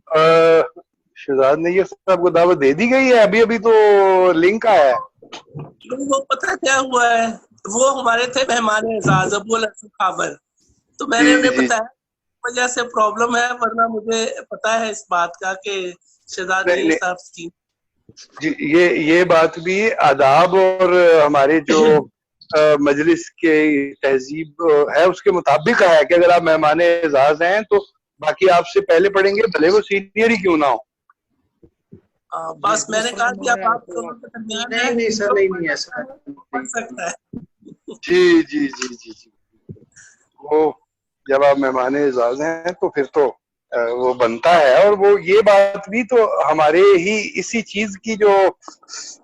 शहजाद नैयर साहब को दावत दे दी गई है? अभी अभी तो लिंक आया है। वो पता क्या हुआ है, वो हमारे थे मेहमान एजाज अबुल हसन खाबर, तो मैंने उन्हें बताया वजह से प्रॉब्लम है, वरना मुझे पता है इस बात का कि शहजाद नैयर साहब की जी ये बात भी आदाब और हमारे जो मजलिस के तहजीब है उसके मुताबिक है कि अगर आप मेहमान एजाज हैं तो बाकी आपसे पहले पढ़ेंगे, भले वो सीनियर ही क्यों ना हो। बस मैंने कहा कि अब आप दोनों के दरमियान नहीं सर, नहीं ऐसा पढ़ सकता है। जी जी जी जी जी, वो जब आप मेहमान एजाज हैं तो फिर तो वो बनता है। और वो ये बात भी तो हमारे ही इसी चीज की जो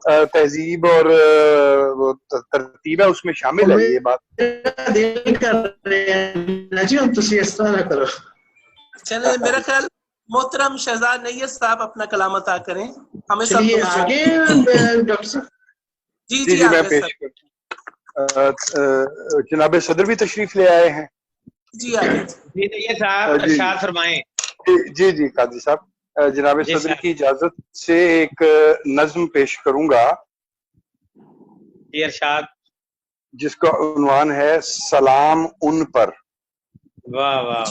तहजीब और वो तरतीब है उसमें शामिल है ये बात। दिल कर रहे हैं जी, हम तुसी इस तरह ना करो। चले मेरा ख्याल मोहतरम शहजाद नैयर साहब अपना कलाम अता करें, हमें सब चलिए आगे डॉक्टर साहब। जी जी मैं पेश करता हूँ। जनाब सदर भी तशरीफ ले आए हैं। जी आगे जी नैयर साहब इरशाद फरमाएं। जी जी काजी साहब, जनाब सदर की इजाजत से एक नज्म पेश करूंगा जी इरशाद, जिसका उन्वान है सलाम उन पर। वाह वाह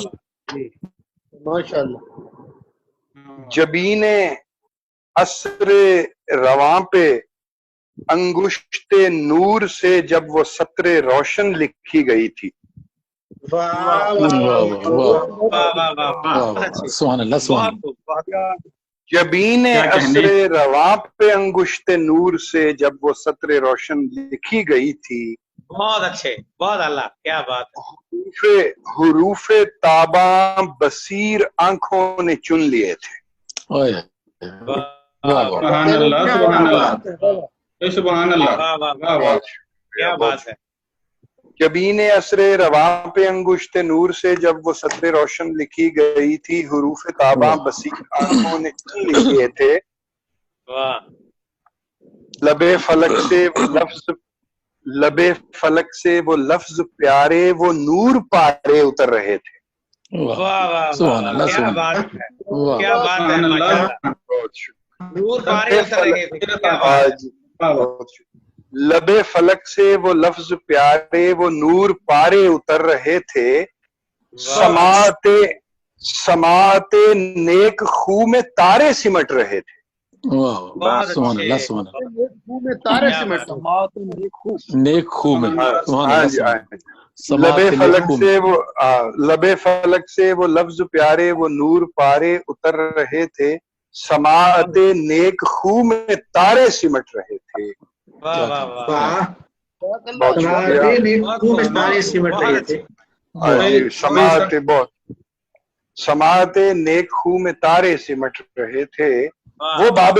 माशाअल्लाह। जबीने असरे रवां पे अंगुश्ते नूर से जब वो सत्रे रोशन लिखी गई थी। जबीने असरे रवां पे अंगुश्ते नूर से जब वो सत्रे रोशन लिखी गई थी। बहुत अच्छे, बहुत अल्लाह, क्या बात है। हुरूफे ताबा बसीर आंखों ने चुन लिए थे। सुभान अल्लाह, सुभान अल्लाह, सुभान अल्लाह, क्या बात है। जबीने असरे रवां पे अंगुश्ते नूर से जब वो सत्रे रोशन लिखी गई थी, हुरूफे ताबा बसीर आंखों ने चुन लिए थे। लबे फलक से वो लफ्ज प्यारे वो नूर पारे उतर रहे थे। वाह वाह, क्या बात है, क्या बात है, माशाअल्लाह, नूर पारे उतर रहे थे, क्या बात है। लबे फलक से वो लफ्ज प्यारे वो नूर पारे उतर रहे थे। समाते नेक खू में तारे सिमट रहे थे। तारे सिमट नेक खू में। लबे फलक से वो लफ्ज प्यारे वो नूर पारे उतर रहे थे। समाते नेक खू में तारे सिमट रहे थे। वाह वाह वाह, समाते नेक खू में तारे सिमट रहे थे। वो बाब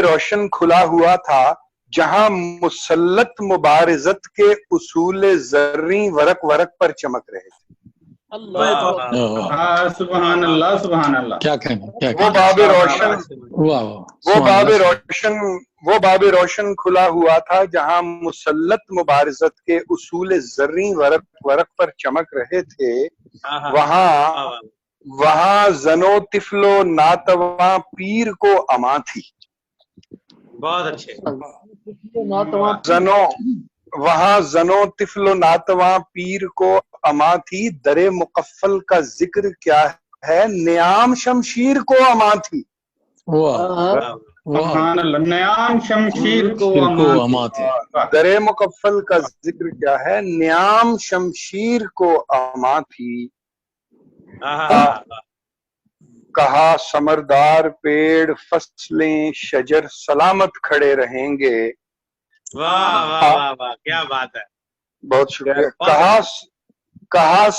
रोशन खुला हुआ था जहां मुसल्लत मुबारजत के उसूल जर्री वरक वरक पर चमक रहे थे। सुभान अल्लाह, सुभान अल्लाह, क्या कहना, क्या वो बाब रोशन खुला हुआ था जहां मुसल्लत मुबारजत के उसूल जर्री वरक वरक पर चमक रहे थे। वहां जनो तिफलो नातवा पीर को अमा थी। बहुत अच्छे। वहां जनो तिफलो नातवा पीर को अमा थी। दरे मुकफ्फल का जिक्र क्या है, नियाम शमशीर को अमा थी। नयाम शमशीर को अमा थी। दरे मुकफ्फल का जिक्र क्या है, नियाम शमशीर को अमा थी। कहा समरदार पेड़ फसलें शजर सलामत खड़े रहेंगे। वाह वाह वाह वाह, क्या बात है, बहुत शुक्रिया। कहा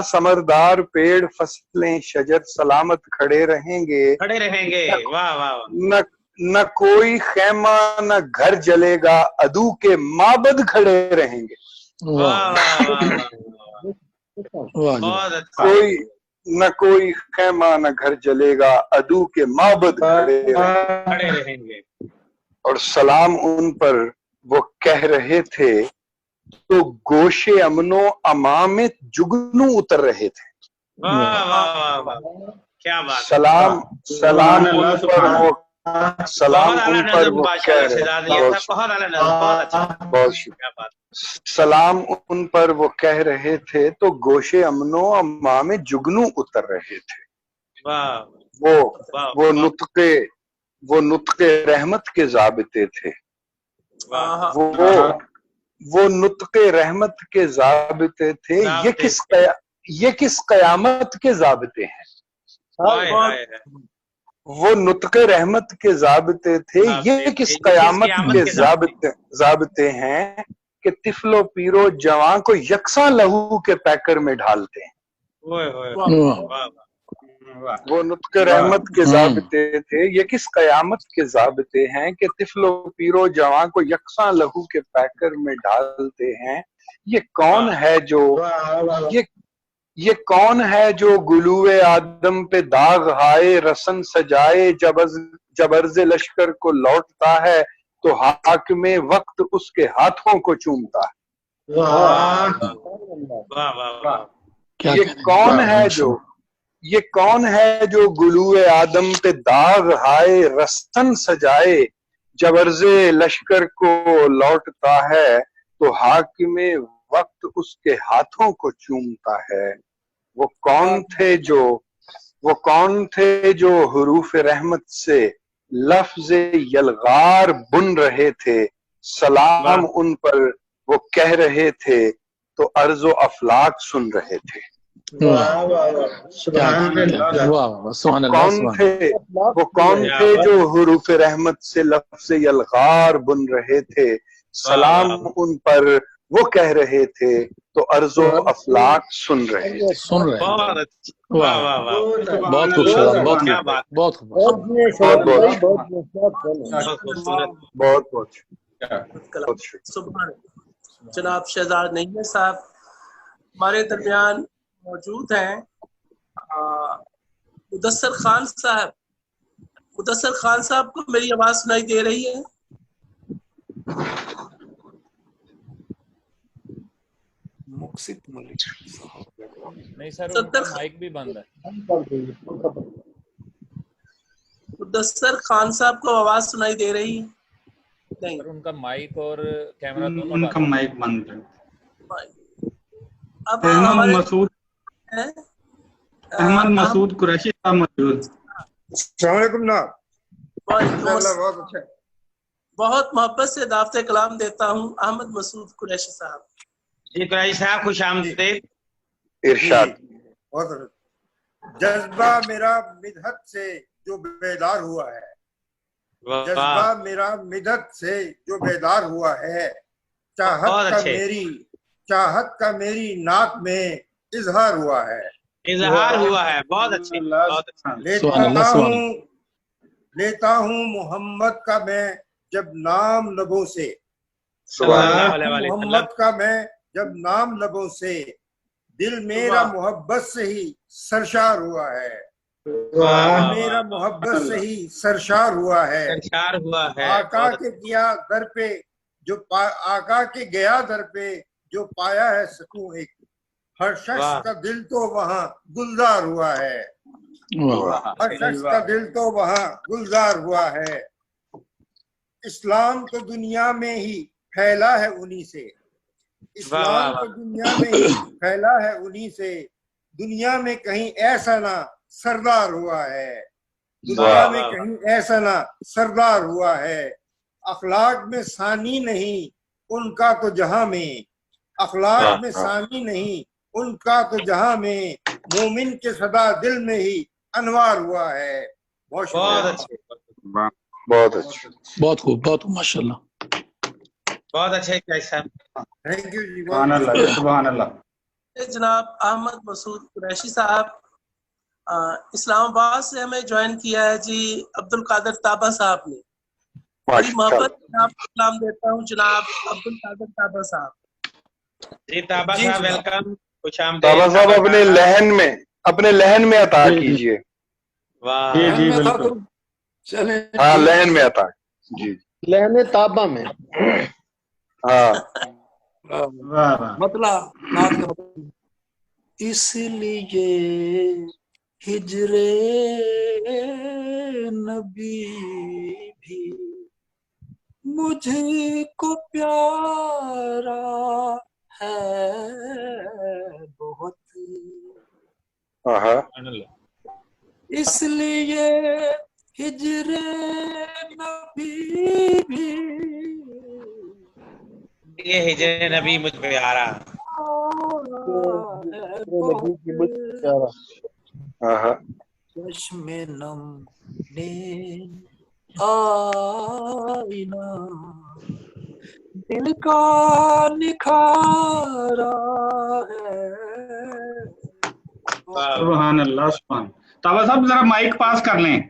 समरदार पेड़ फसलें शजर सलामत खड़े रहेंगे। वाह वाह। न कोई खेमा न घर जलेगा, अदू के माबद खड़े रहेंगे। वाह वाह वाह, कोई खेमा न घर जलेगा, अदू के माबद खड़े रहेंगे। और सलाम उन पर वो कह रहे थे तो गोशे अमनो अमा में जुगनू उतर रहे थे। वाह वाह वाह वाह, क्या बात है। सलाम सलाम उन पर वो सलाम बहुत उन आला पर नज़म वो माशाल्लाह कह से रहे दाद दिया था, बहुत आला नज़म, बहुत अच्छा, बहुत शुक्रिया। क्या बात। सलाम उन पर वो कह रहे थे तो गोशे अमनो अम्मा में जुगनू उतर रहे थे। वाह वो वाह वो नुत्के रहमत के ज़ाबिते थे। वाह, वो नुत्के रहमत के ज़ाबिते थे। ये किस कयामत के ज़ाबिते हैं। हाय हाय हाय। वो नुत्के रहमत के ज़ाबिते थे, ये किस कयामत के ज़ाबिते हैं कि तिफलो पीरो जवां को यकसा लहू के पैकर में ढालते हैं। वो नुत्के रहमत के ज़ाबिते थे, ये किस कयामत के ज़ाबिते हैं कि तिफलो पीरो जवां को यकसा लहू के पैकर में ढालते हैं। ये कौन है जो ये कौन है जो गुलूए आदम पे दाग हाय रसन सजाए, जब अर्ज़ लश्कर को लौटता है तो हाकिमे वक्त उसके हाथों को चूमता है। ये कौन है जो गुलूए आदम पे दाग हाय रसन सजाए, जब अर्ज़ लश्कर को लौटता है तो हाकिमे वक्त उसके हाथों को चूमता है। वो कौन थे जो हुरूफ रहमत से लफ्ज़ यलगार बुन रहे थे। सलाम उन पर वो कह रहे थे तो अर्ज़ो अफलाक सुन रहे थे। वो कौन थे जो हुरूफ रहमत से लफ्ज़ यलगार बुन रहे थे। सलाम उन पर वो कह रहे थे तो अर्ज़ो अफलाक सुन रहे थे। बहुत खूबसूरत, बहुत सुभान। जनाब शहजाद नईम साहब हमारे दरमियान मौजूद हैं। मुदस्सर खान साहब को मेरी आवाज सुनाई दे रही है? नहीं सर, उनका माइक भी बंद है। मुदस्सर खान साहब को आवाज सुनाई दे रही है? नहीं, उनका माइक और कैमरा दोनों उनका माइक बंद है। अब अहमद मसूद कुरैशी साहब मौजूद। बहुत मोहब्बत से दावत कलाम देता हूँ अहमद मसूद कुरैशी साहब। जी कुरैशी साहब खुश आमदीद। इरशाद। जज्बा मेरा मिदहत से जो बेदार हुआ है, जज्बा मेरा मिदहत से जो बेदार हुआ है, चाहत का मेरी नाक में इजहार हुआ है। बहुत अच्छे, बहुत अच्छा। लेता हूँ मोहम्मद का मैं जब नाम लबों से, मोहम्मद का मैं जब नाम लबों से, दिल मेरा मोहब्बत से ही सरशार हुआ है। मेरा मोहब्बत से ही सरशार हुआ है। आका के गया दर पे आका के गया दर पे जो पाया है सुकून एक, हर शख्स का दिल तो वहाँ गुलजार हुआ है। हर शख्स का दिल तो वहाँ गुलजार हुआ है। इस्लाम तो दुनिया में ही फैला है उन्हीं से, इस्लाम तो दुनिया में ही फैला है उन्हीं से, दुनिया में कहीं ऐसा ना सरदार हुआ है, दुनिया में कहीं ऐसा ना सरदार हुआ है। अखलाक में सानी नहीं उनका तो जहां में, अखलाक में सानी नहीं उनका तो जहां में, मोमिन के सदा दिल में ही अनवार हुआ है। बहुत अच्छे, बहुत अच्छे, बहुत खूब, बहुत माशाल्लाह, बहुत अच्छे। थैंक यू जी। सुभान अल्लाह। जनाब अहमद मसूद कुरैशी साहब इस्लामाबाद से हमें ज्वाइन किया है जी। अब्दुल कादिर ताबा साहब ने, बड़ी मोहब्बत सलाम देता हूँ जनाब अब्दुल कादिर ताबा साहब। जी ताबा साहब वेलकम, खुश आमदीद। ताबा साहब अपने लहन में अता कीजिए। वाह जी बिल्कुल। हाँ लहन में अता जी, लहन ताबा में। हाँ वाह वाह। मतलब اس لیے ہجر نبی بھی مجھ کو پیارا ہے بہت، اس لیے ہجر نبی بھی یہ ہجر نبی مجھ پہ آ رہا چشم نم نے آئینہ دل کا نکھارا ہے۔ سبحان اللہ سبحان۔ تابا صاحب ذرا مائک پاس کر لیں،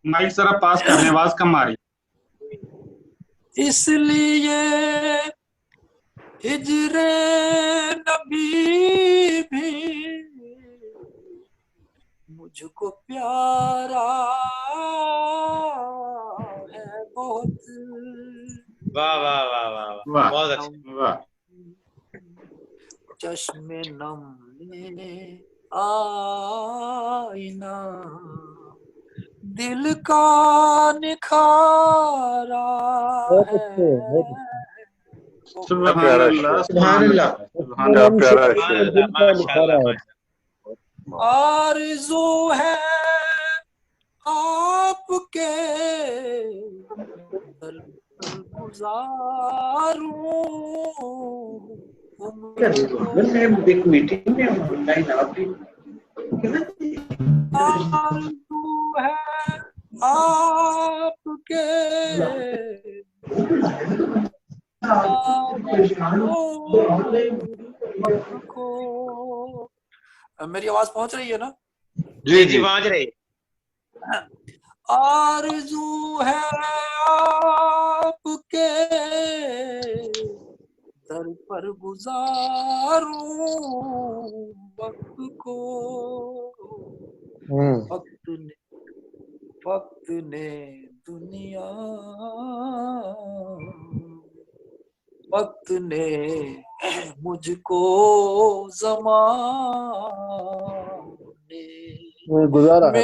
مائک ذرا پاس کر لیں، آواز کم آ رہی۔ اس لیے ہجر نبی بھی مجھ کو پیارا ہے بہت۔ واہ واہ واہ واہ واہ بہت اچھا۔ واہ۔ چشم نم نے آئینہ دل کا نکھارا ہے۔ سبحان اللہ سبحان اللہ۔ سبحان اللہ۔ پیارا ماشاء اللہ آرزو ہے آپ کے در گزاروں ایک میٹنگ میں آن لائن آپ بھی آرزو ہے آپ کے میری آواز پہنچ رہی ہے نا؟ جی جی پہنچ رہی۔ آرزو ہے آپ کے در پر گزاروں وقت کو، وقت نے دنیا، وقت نے مجھ کو زمانے میں گزارا ہے۔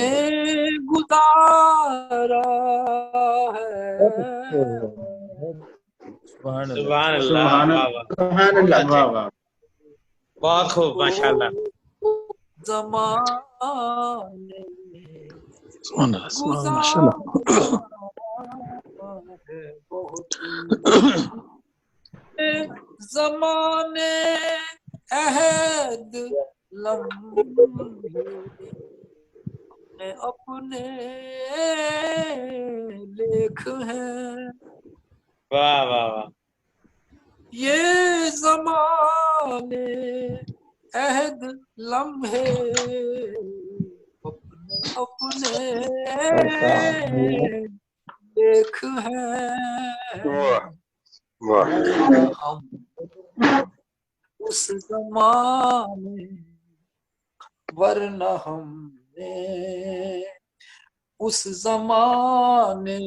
سبحان اللہ سبحان واہ اللہ واہ واہ۔ بہت خوب ماشاء اللہ۔ زمانے سبحان اللہ سبحان اللہ ماشاء اللہ۔ زمانے عہد لمحے اپنے لکھ ہیں۔ واہ واہ واہ۔ یہ زمانے عہد لمحے اپنے لکھ ہیں۔ ہم اس زمانے ورنہ ہم نے اس زمانے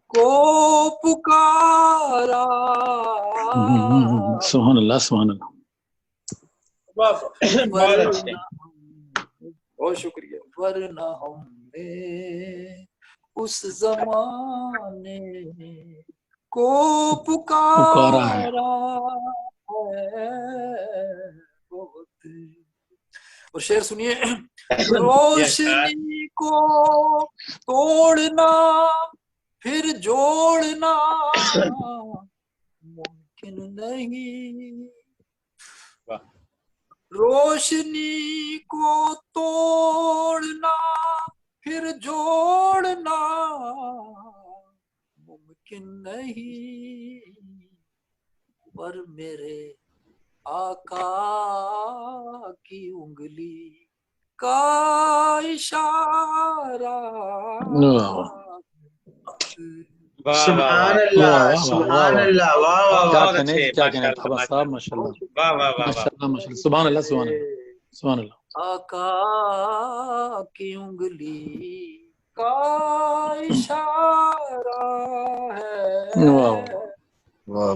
کو پکارا۔ سبحان اللہ سبحان اللہ۔ بہت شکریہ۔ ورنہ ہم نے اس زمانے کو پکارا ہے بہت۔ اور شعر سنیے۔ روشنی کو توڑنا پھر جوڑنا ممکن نہیں، روشنی کو توڑنا پھر جوڑنا ممکن نہیں، پر میرے آقا کی انگلی کا اشارہ۔ سبحان اللہ سبحان اللہ۔ واہ واہ کیا واہ۔ کہنے کیا کہنے تھابا صاحب ماشاء اللہ ماشاء اللہ ماشاء اللہ سبحان اللہ سبحان اللہ سبحان اللہ۔ آقا کی انگلی کا اشارہ ہے، واہ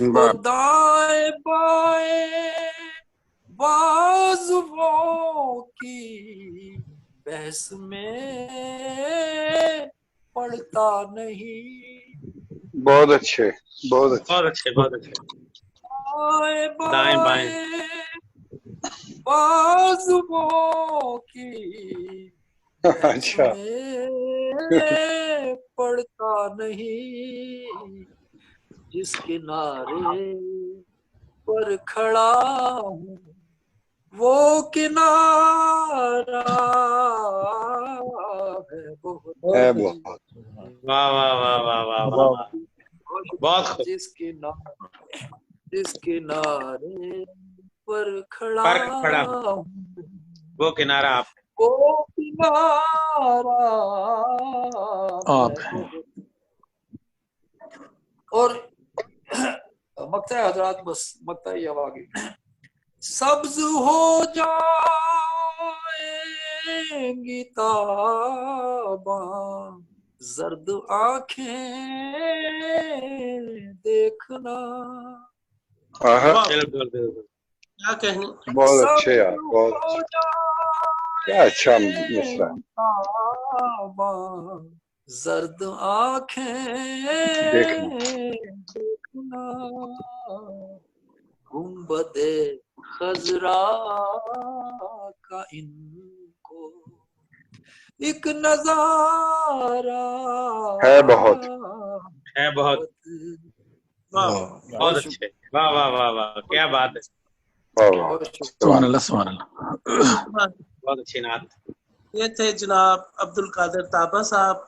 وہ دائیں بائیں बाजुओं की बहस में पड़ता नहीं। बहुत अच्छे, बहुत अच्छे, बहुत अच्छे, बहुत अच्छे। दाएं बाएं बाजुओं की अच्छा, पड़ता नहीं। जिस किनारे पर खड़ा हूँ वो किनारा है बहुत। है बहुत। वाह वाह वाह वाह वाह वाह, बहुत खूब। जिस किनारे पर खड़ा हूँ वो किनारा आप, वो किनारा आप और मक्ता है हजरात, बस मक्ता ही अब आगे। सब्ज हो जाएंगी ताबा जर्द आंखें देखना। बिल्कुल बिल्कुल, क्या कहूँ, बहुत अच्छे यार, बहुत अच्छे। क्या अच्छा मिसरा। जर्द आंखें देखना। गुंबदे खजरा का इनको एक नजारा है बहुत, है बहुत। वाह बहुत अच्छे, वाह वाह वाह वाह, क्या बात है। सुभान अल्लाह, सुभान अल्लाह। बहुत अच्छी नात। ये थे जनाब अब्दुल कादिर ताबा साहब।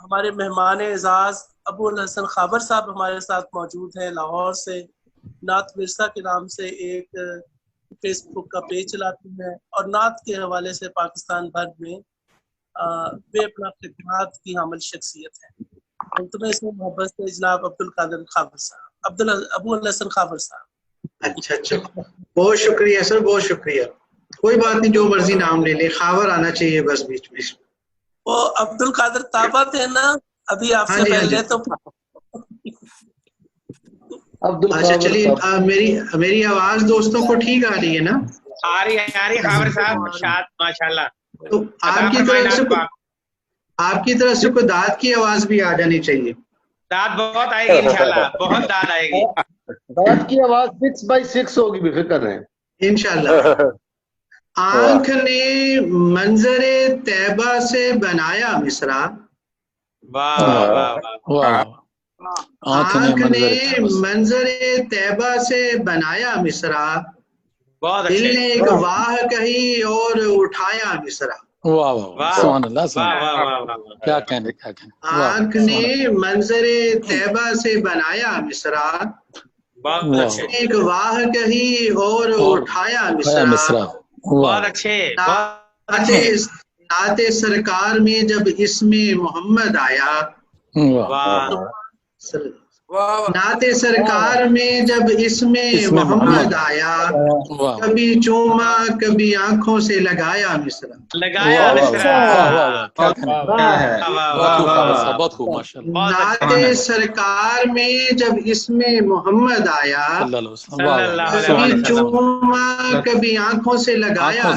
हमारे मेहमान एजाज अबुल हसन खाबर साहब हमारे साथ मौजूद हैं लाहौर से। नात विरसा के नाम से एक फेसबुक का पेज चलाती हैं और नात के हवाले से पाकिस्तान भर में वे अपना खिदमत की हामिल शख्सियत है। तुम्हें इसमें मोहब्बत से जनाब अब्दुल कादिर खाबर साहब, अबुल हसन खाबर साहब। अच्छा अच्छा, बहुत शुक्रिया सर, बहुत शुक्रिया। कोई बात नहीं, जो मर्जी नाम ले ले, खावर आना चाहिए बस बीच में। वो अब्दुल कादिर ताबा थे ना अभी आपसे पहले, तो अच्छा चलिए, मेरी आवाज दोस्तों को ठीक आ रही है ना? आ रही है खाबर साहब, माशाल्लाह। तो आपकी तरफ से कोई दाद की आवाज भी आ जानी चाहिए। दाद बहुत आएगी इंशाल्लाह, बहुत दाद आएगी। दाद की आवाज 6x6 होगी, बेफिक्र रहें इंशाल्लाह। आंख ने मंजरे तैबा से बनाया मिसरा। वाह वाह वाह। आंख ने मंजरे तैबा से बनाया मिसरा। दिल ने एक वाह कही और उठाया मिसरा। वाह वाह, सुभान अल्लाह, सुभान अल्लाह। क्या कहने, क्या कहने। आंख ने मंजरे तैबा से बनाया मिसरा। एक वाह कही और उठाया मिसरा। बहुत अच्छे। नाते सरकार में जब इसमें मोहम्मद आया। नाते सरकार में जब इसमें मोहम्मद आया, कभी चूमा कभी आंखों से लगाया मिसरा। नाते सरकार में जब इसमें मोहम्मद आया, कभी चूमा कभी आंखों से लगाया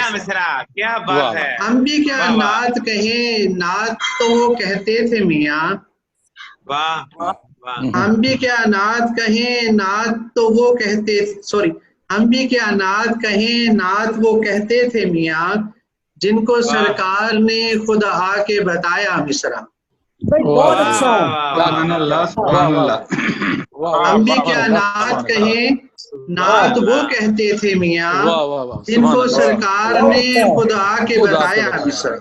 मिसरा। क्या बात है। हम भी क्या नात कहें, नात तो वो कहते थे मियाँ। वाह। हम भी क्या नात कहें, नात तो वो कहते, हम भी क्या नात कहें, नात वो कहते थे मियाँ, जिनको सरकार ने खुद आके बताया मिसरा। बहुत अच्छा। हम भी क्या नात कहें, नात वो कहते थे मियाँ, जिनको सरकार ने खुद आके बताया मिसरा।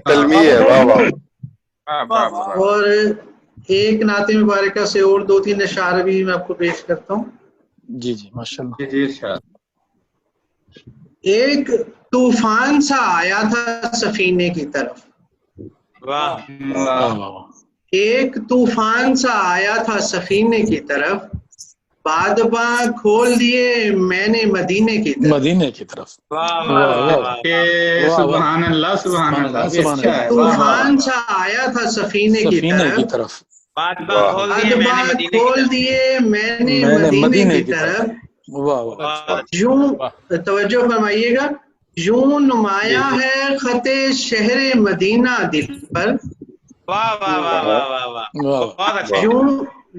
तलमीह, वाह वाह। और एक नाते मुबारका से और 2-3 अशार भी मैं आपको पेश करता हूँ। जी जी माशाल्लाह। जी। एक तूफान सा आया था सफीने की तरफ। एक तूफान सा आया था सफीने की तरफ, बादबा खोल दिए मैंने मदीने की तरफ। सुभान अल्लाह, सुभान अल्लाह। तूफान सा आया था सफीने की तरफ, खोल दिए मैंने मदीने की तरफ। वाह वाह, यूं तवज्जो फरमाइएगा, यूं नुमाया है खते शहर मदीना दिल पर। वाह वाह वाह वाह वाह वाह, बहुत अच्छे।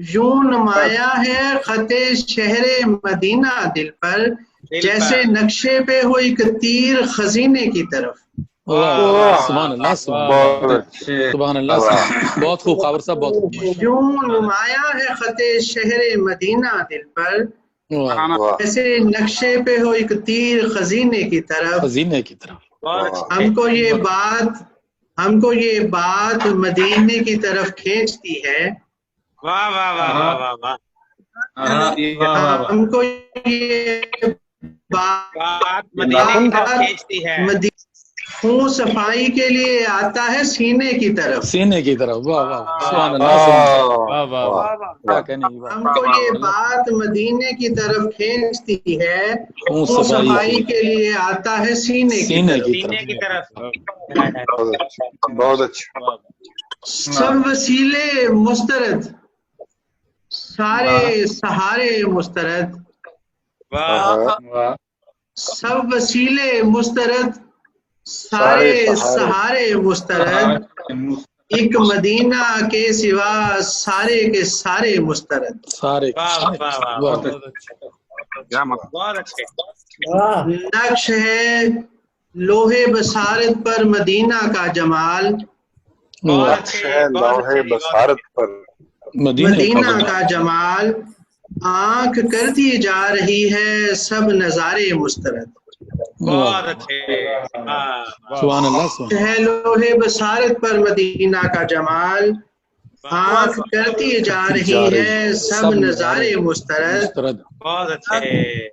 यूं नुमाया है खते शहर मदीना दिल पर, जैसे नक्शे पे हो एक तीर खजीने की तरफ। सुभान अल्लाह, सुभान अल्लाह, बहुत खूब काबर साहब, बहुत खूब। यूं नुमाया है खते शहर मदीना दिल पर, जैसे नक्शे पे हो एक तीर खजीने की तरफ। खजीने की तरफ। हमको ये बात मदीने की तरफ खींचती है। वाह वाह वाह वाह वाह वाह, हमको ये बात मदीने की तरफ खींचती है। खून सफाई के लिए आता है सीने की तरफ। सीने की तरफ, वाह वाह, सुभान अल्लाह, वाह वाह वाह, क्या कहने की बात। हमको ये बात मदीने की तरफ खींचती है, खून सफाई के लिए आता है सीने की तरफ। बहुत अच्छा। सब वसीले मुस्तरद, सारे सहारे मुस्तरद। सब वसीले मुस्तरद, सारे सहारे मुस्तरद। एक मदीना के सिवा सारे के सारे मुस्तरद। सारे नक्श है लोहे बसारत पर मदीना का जमाल। लोहे बसारत पर मदीना का जमाल, आंख करती जा रही है सब नजारे मुस्तरद। बहुत अच्छे, सुभान अल्लाह। है लोहे बसारत पर मदीना का जमाल, आंख करती जा रही है सब नजारे मुस्तरद। बहुत अच्छे।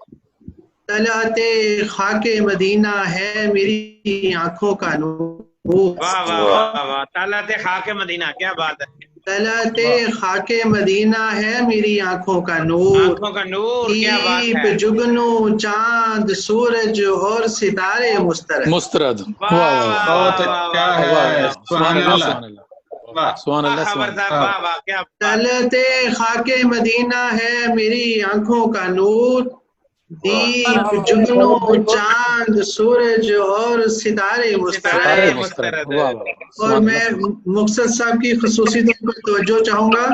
तलाते खाके मदीना है मेरी आंखों का नूर। वाह वाह वाह वाह, तलाते खाके मदीना, क्या बात है। तलाते खाके मदीना है मेरी आंखों का नूर। आंखों का नूर, क्या बात है। जुगनू चांद सूरज और सितारे मुस्तरद। मुस्तरद, वाह वाह वाह, सुभान अल्लाह, सुभान अल्लाह, वाह वाह, क्या। तलते खाके मदीना है मेरी आंखों का नूर, दीप जुगनू चांद सूरज और सितारे मुस्तरद। और मैं मुक्तसर साहब की खुसूसियतों पर तवज्जो चाहूंगा।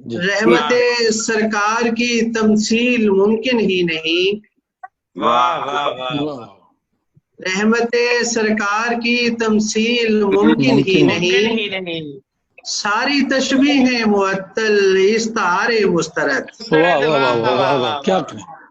रहमत सरकार की तमसील मुमकिन ही नहीं। वाह वाह वाह, रहमत सरकार की तमसील मुमकिन ही नहीं। सारी तशबीहें मुअत्तल इस्तारे मुस्तरद। वाह वाह वाह वाह वाह, क्या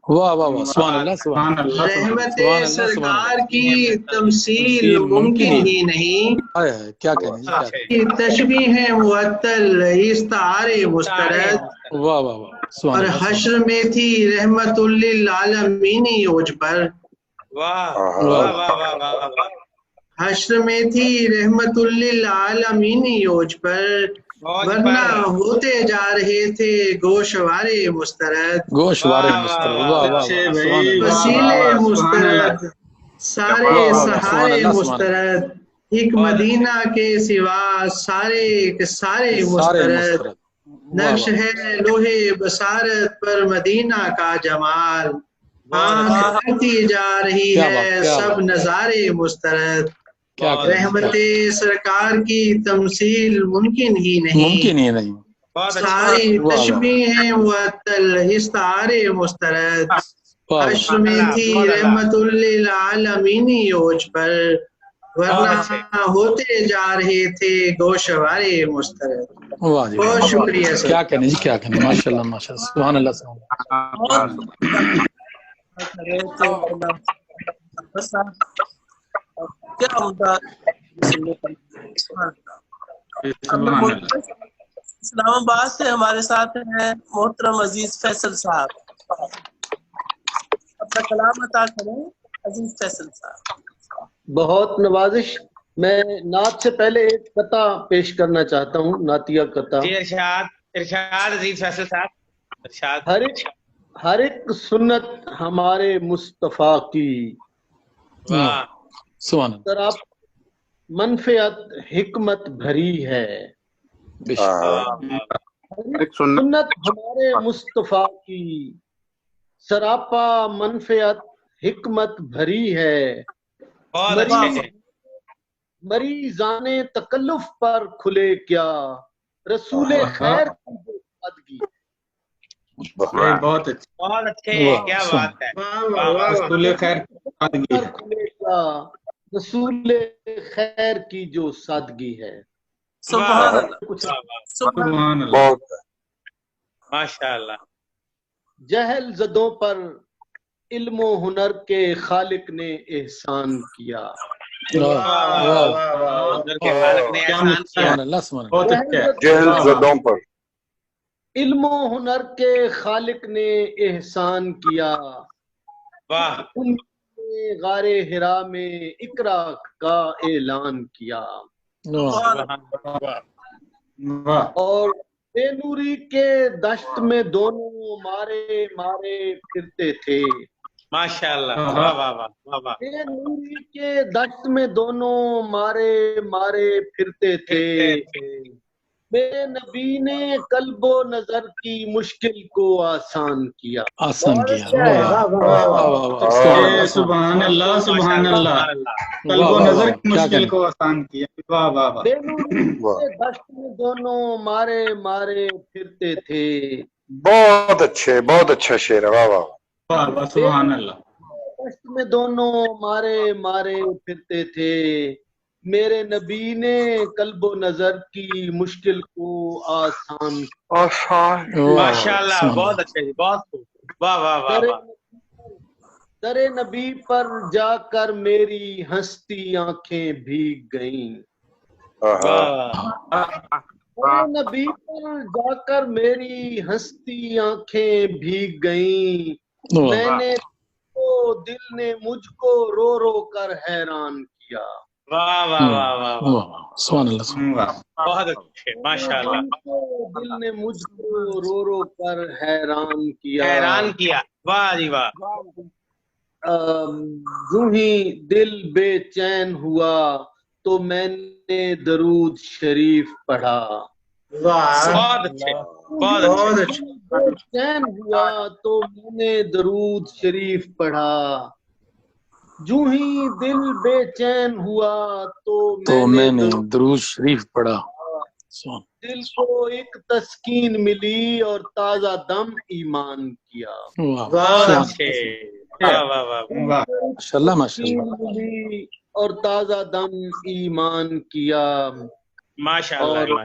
वाह वाह वाह, सुभान अल्लाह, सुभान अल्लाह। रहमत सरकार की तमसील मुमकिन ही नहीं। क्या कहने, तशबीहें मुअत्तल इस्तारे मुस्तरद। वाह वाह वाह, और हश्र में थी रहमतुल लिल आलमीनी ओज पर। वाह वाह वाह वाह, हश्र में थी रहमतुल लिल आलमीनी ओज पर, वरना होते जा रहे थे गोशवारे मुस्तरद। गोशवारे मुस्तरद, वाह वाह, वसीले मुस्तरद, सारे सहारे मुस्तरद। एक मदीना के सिवा सारे के सारे मुस्तरद। नक्श है लोहे बसारत पर मदीना का जमाल, आंख करती जा रही है सब नजारे मुस्तरद। रहमत सरकार की तमसील मुमकिन ही नहीं। सारी तशबीहें मुअत्तल इस्तारे मुस्तरद। हश्र में थी रहमतुल लिल आलमीनी ओज पर, वरना होते जा रहे थे गोशवारे मुस्तरद। बहुत शुक्रिया सर। क्या कहने जी, क्या कहने, माशाल्लाह माशाल्लाह, सुभान अल्लाह, क्या होता। इस्लामाबाद से हमारे साथ हैं मोहतरम अजीज फैसल साहब, अपना कलाम अता करें अजीज फैसल साहब। बहुत नवाजिश। मैं नात से पहले एक कता पेश करना चाहता हूँ, नातिया कता। इरशाद इरशाद अजीज फैसल साहब, इरशाद। हर एक सुन्नत हमारे मुस्तफा की, तरफ मनफियत हिकमत भरी है। سنت ہمارے مصطفیٰ کی سراپا منفعت حکمت بھری ہے، مریضان تکلف پر کھلے کیا رسول خیر کی جو سادگی۔ بہت اچھے، کیا بات ہے، رسول خیر پر کھلے کیا رسول خیر کی جو سادگی ہے۔ سبحان اللہ، سبحان اللہ، ماشاء اللہ۔ جہل زدوں پر علم و ہنر کے خالق نے احسان کیا۔ جہل زدوں پر علم و ہنر کے خالق نے احسان کیا، ان نے غار حرا میں اقرا کا اعلان کیا، اور بے نوری کے دشت میں دونوں مارے مارے پھرتے تھے۔ ماشاء اللہ، بے نوری کے دشت میں دونوں مارے مارے پھرتے تھے، میرے نبی نے قلب و نظر کی مشکل کو آسان کیا۔ سبحان اللہ، سبحان اللہ، قلب و نظر کی مشکل کو آسان کیا۔ بے نوری کے دشت میں دونوں مارے مارے پھرتے تھے۔ بہت اچھا شعر ہے، واہ واہ۔ سبحان اللہ۔ دشت میں دونوں مارے مارے پھرتے تھے، میرے نبی نے قلب و نظر کی مشکل کو آسان۔ ماشاء اللہ، بہت اچھا جی، بہت خوب، واہ واہ واہ۔ در نبی پر جا کر میری ہستی آنکھیں بھیگ گئیں، در نبی پر جا کر میری ہستی آنکھیں بھیگ گئیں، میں نے تو دل نے مجھ کو رو رو کر حیران کیا۔ واہ واہ واہ واہ، سبحان اللہ، بہت اچھے، ماشاء اللہ۔ دل نے مجھ کو رو رو کر حیران کیا، واہ جی واہ۔ یوں ہی دل بے چین ہوا تو میں نے درود شریف پڑھا۔ بہت اچھے، بہت اچھے۔ بے چین ہوا تو میں نے درود شریف پڑھا، جو ہی دل بے چین ہوا تو میں نے درود شریف پڑھا، دل کو ایک تسکین ملی اور تازہ دم ایمان کیا۔ ماشاءاللہ ماشاءاللہ، ملی اور تازہ دم ایمان کیا۔ ماشاءاللہ،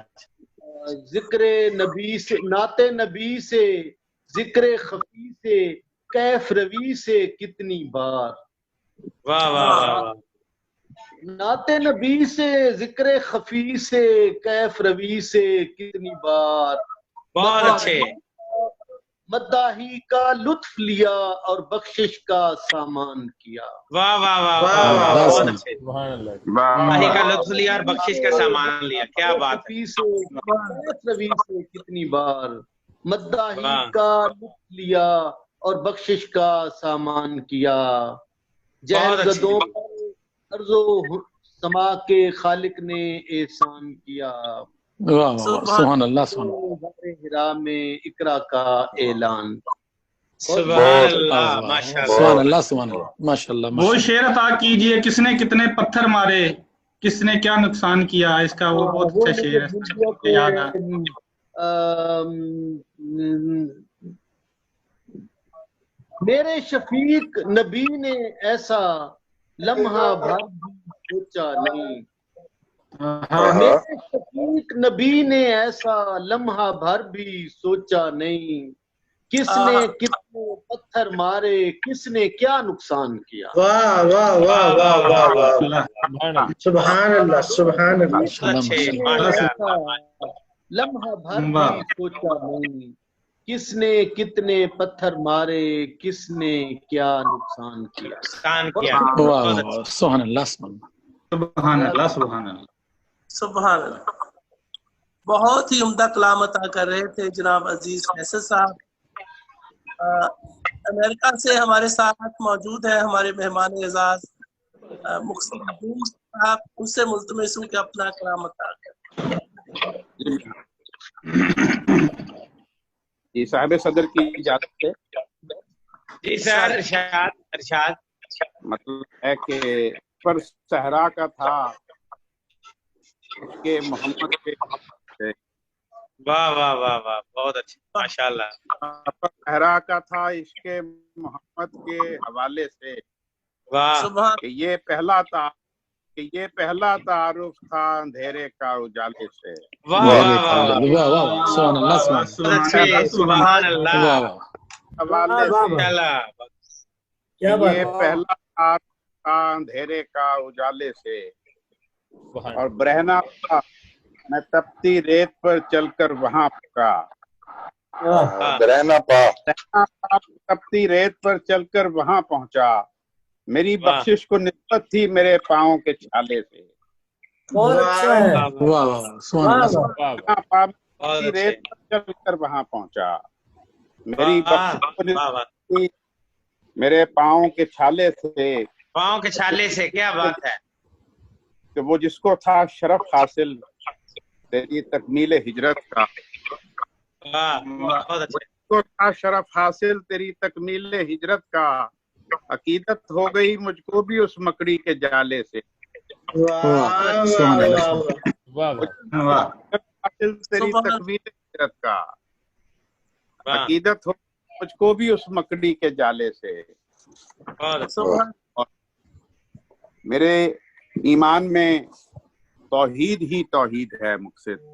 ذکر نبی سے، نعت نبی سے، ذکر خفی سے، کیف روی سے کتنی بار۔ واہ واہ واہ، نعت نبی سے، ذکر خفی سے، کیف روی سے کتنی بار۔ بہت اچھے۔ مداحی کا لطف لیا اور بخشش کا سامان کیا۔ واہ واہ واہ واہ، بہت اچھے۔ مداحی کا لطف لیا اور بخشش کا سامان لیا، کیا بات ہے۔ کیف روی سے کتنی بار، مداحی کا لطف لیا اور بخشش کا سامان کیا۔ جہل زدوں پر عرض و سما کے خالق نے احسان کیا۔ سبحان اللہ، سبحان حرا میں اقرا کا اعلان۔ سبحان اللہ، سبحان اللہ، سبحان اللہ، ماشاء اللہ۔ وہ شعر عطا کیجئے، کس نے کتنے پتھر مارے، کس نے کیا نقصان کیا، اس کا وہ بہت اچھا شعر ہے، یاد ہے۔ میرے شفیق نبی نے ایسا لمحہ بھر بھی سوچا نہیں، میرے شفیق نبی نے ایسا لمحہ بھر بھی سوچا نہیں، کس نے کتنے پتھر مارے، کس نے کیا نقصان کیا۔ واہ واہ واہ واہ واہ واہ، سبحان اللہ، سبحان اللہ۔ لمحہ بھر بھی سوچا نہیں، کس نے کتنے پتھر مارے، کس نے کیا نقصان کیا۔ سبحان اللہ، سبحان اللہ، سبحان اللہ، سبحان اللہ۔ بہت ہی عمدہ کلام عطا کر رہے تھے جناب عزیز فیصل صاحب۔ امریکہ سے ہمارے ساتھ موجود ہے ہمارے مہمان اعزاز مقصد صاحب، ان سے ملتمس ہوں کہ اپنا کلام عطا کریں۔ جی صاحب صدر کی اجازت سے جی سر ارشاد مطلب ہے کہ پر صحرا کا تھا کہ محمد کے واہ واہ واہ واہ بہت اچھا ماشاءاللہ صحرا کا تھا عشق محمد کے حوالے سے واہ کہ یہ پہلا تعارف تھا اندھیرے کا اجالے سے واہ واہ واہ سبحان اللہ سبحان اللہ حوالے سے یہ پہلا تعارف تھا اندھیرے کا اجالے سے اور برہنا میں تپتی ریت پر چل کر وہاں پکا تپتی ریت پر چل کر وہاں پہنچا میری بخشش کو نسبت تھی میرے پاؤں کے چھالے سے ریت پر چل کر وہاں پہنچا میری بخشش کو نسبت تھی میرے پاؤں کے چھالے سے کیا بات ہے کہ وہ جس کو تھا شرف حاصل تیری تکمیل ہجرت کا کو تھا شرف حاصل تیری تکمیل ہجرت کا عقیدت ہو گئی مجھ کو بھی اس مکڑی کے جالے سے حاصل تیری تکمیل ہجرت کا عقیدت ہو مجھ کو بھی اس مکڑی کے جالے سے میرے ایمان میں توحید ہی توحید ہے مقصد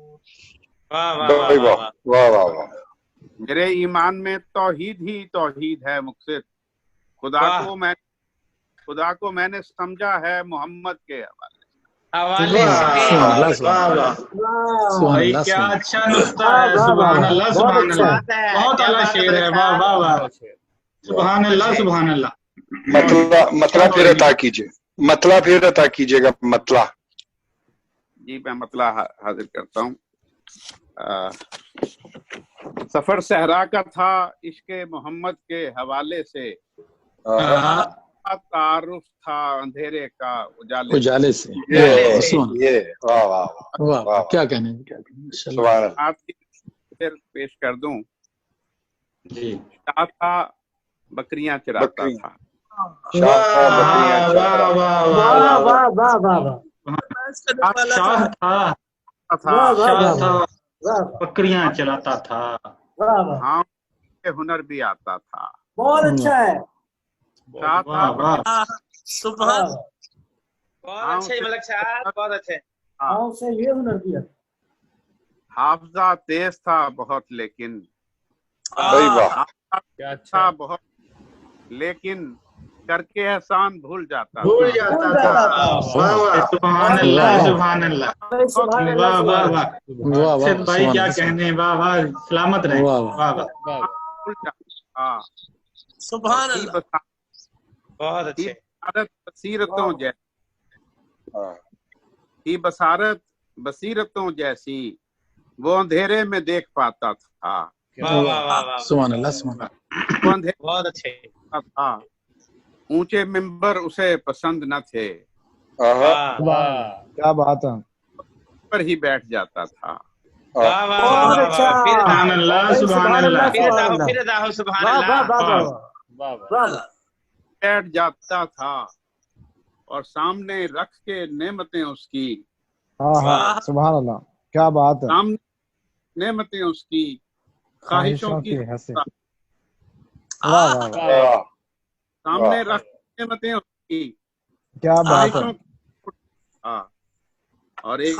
میرے ایمان میں توحید ہی توحید ہے مقصد خدا کو میں نے سمجھا ہے محمد کے حوالے کیا اچھا نقطہ ہے سبحان اللہ بہت اعلیٰ شعر ہے واہ واہ واہ سبحان اللہ مطلب پھر عطا کیجیے گا مطلب جی میں مطلب حاضر کرتا ہوں سفر صحرا کا تھا عشق محمد کے حوالے سے تعارف تھا اندھیرے کا اجالے سے کیا کہنے پیش کر دوں شاہ تھا بکریاں چراتا تھا بکریاں چلاتا تھا ہاں ہنر بھی آتا تھا بہت اچھا ہے حافظہ تیز تھا بہت لیکن کر کے احسان بھول جاتا تھا سبحان اللہ بھائی کیا کہنے واہ واہ سلامت رہے سبحان اللہ بہت اچھے بصیرتوں جیسی وہ اندھیرے میں دیکھ پاتا تھا سبحان اللہ بہت اچھے اونچے ممبر اسے پسند نہ تھے کیا بات ہے پر ہی بیٹھ جاتا تھا سبحان اللہ بیٹھ جاتا تھا اور سامنے رکھ کے نعمتیں اس کی سبحان اللہ کیا بات ہے سامنے نعمتیں اس کی خواہشوں کی سامنے رکھ نعمتیں اس کی کیا بات ہے اور ایک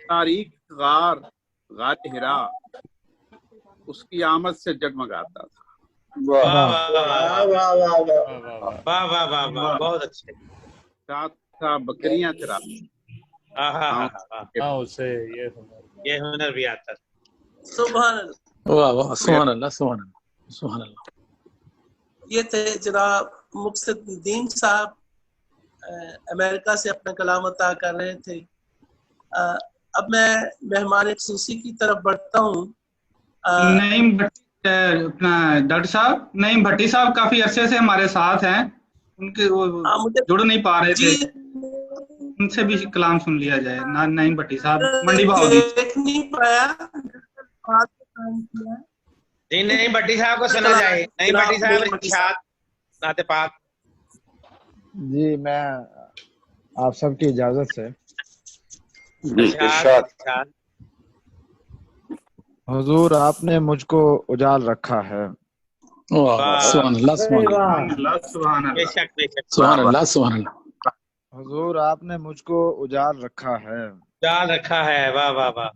تاریخ غار ہرا اس کی آمد سے جگمگاتا تھا بہت اچھے تھا بکریاں چراتا یہ ہنر بھی آتا تھا سبحان اللہ سبحان اللہ سبحان اللہ یہ تھے جناب مقصد الدین صاحب امریکہ سے اپنا کلام عطا کر رہے تھے اب میں مہمان خصوصی کی طرف بڑھتا ہوں نعیم اپنا ڈاکٹر صاحب نعیم بھٹی صاحب کافی عرصے سے ہمارے ساتھ ہیں ان کے وہ جڑ نہیں پا رہے تھے उनसे भी कलाम सुन लिया जाए। नईम भट्टी साहब, मंडी भाव देख नहीं पाया। जी नईम भट्टी साहब को सुना जाए। नईम भट्टी साहब इरशाद नाते पाक। जी मैं आप सबकी इजाजत से इरशाद। हुजूर आपने मुझको उजाल रखा है। सुभान अल्लाह, सुभान अल्लाह, सुभान अल्लाह, बेशक बेशक, सुभान अल्लाह, सुभान अल्लाह। हुजूर आपने मुझको उजाल रखा है, उजाल रखा है। वाह वाह वाह।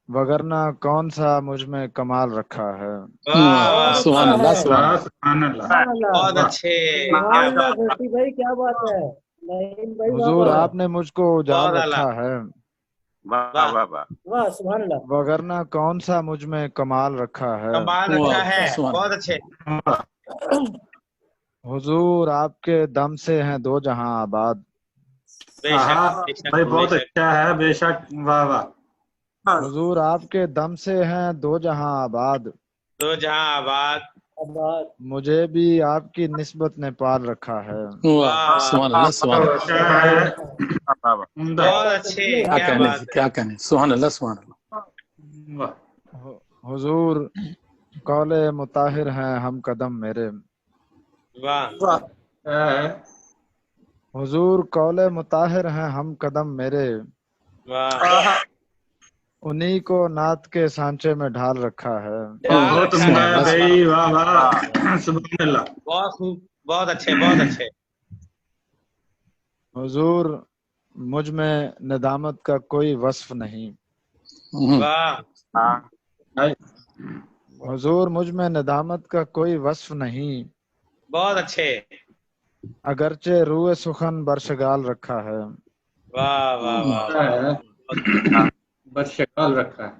वगरना कौन सा मुझ में कमाल रखा है। सुभान अल्लाह, सुभान अल्लाह, बहुत अच्छे। भाई क्या बात है। हुजूर आपने मुझको उजाल बहुत रखा है, वाह वाह वाह, वाह सुभान अल्लाह, वगरना कौन सा मुझ में कमाल रखा है। कमाल रखा है। बहुत अच्छे। हुजूर आपके दम से हैं दो जहां आबाद। बेशक भाई बहुत अच्छा है, बेशक, वाह वाह। हुजूर आपके दम से हैं दो जहां आबाद, दो जहां आबाद। मुझे भी आपकी निस्बत ने पाल रखा है। सुभान अल्लाह, सुभान अल्लाह, बहुत अच्छे। क्या कहने, सुभान अल्लाह, सुभान अल्लाह। हुजूर कौले मुताहिर हैं हम कदम मेरे। वाह। हुजूर कौले मुताहिर हैं हम कदम मेरे, वाह। उन्हीं को नात के सांचे में ढाल रखा है। बहुत उम्दा भाई, वाह वाह, सुभान अल्लाह। बहुत खूब, बहुत अच्छे, बहुत अच्छे। हुजूर मुझ में नदामत का कोई वस्फ नहीं। वाह। हुजूर मुझ में नदामत का कोई वस्फ नहीं, बहुत अच्छे। अगरचे रूए सुखन बरशगाल रखा है। वाह वाह वाह, बरशगाल रखा है।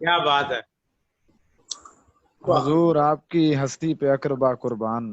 क्या बात है। हुजूर आपकी हस्ती पे अकरबा कुर्बान।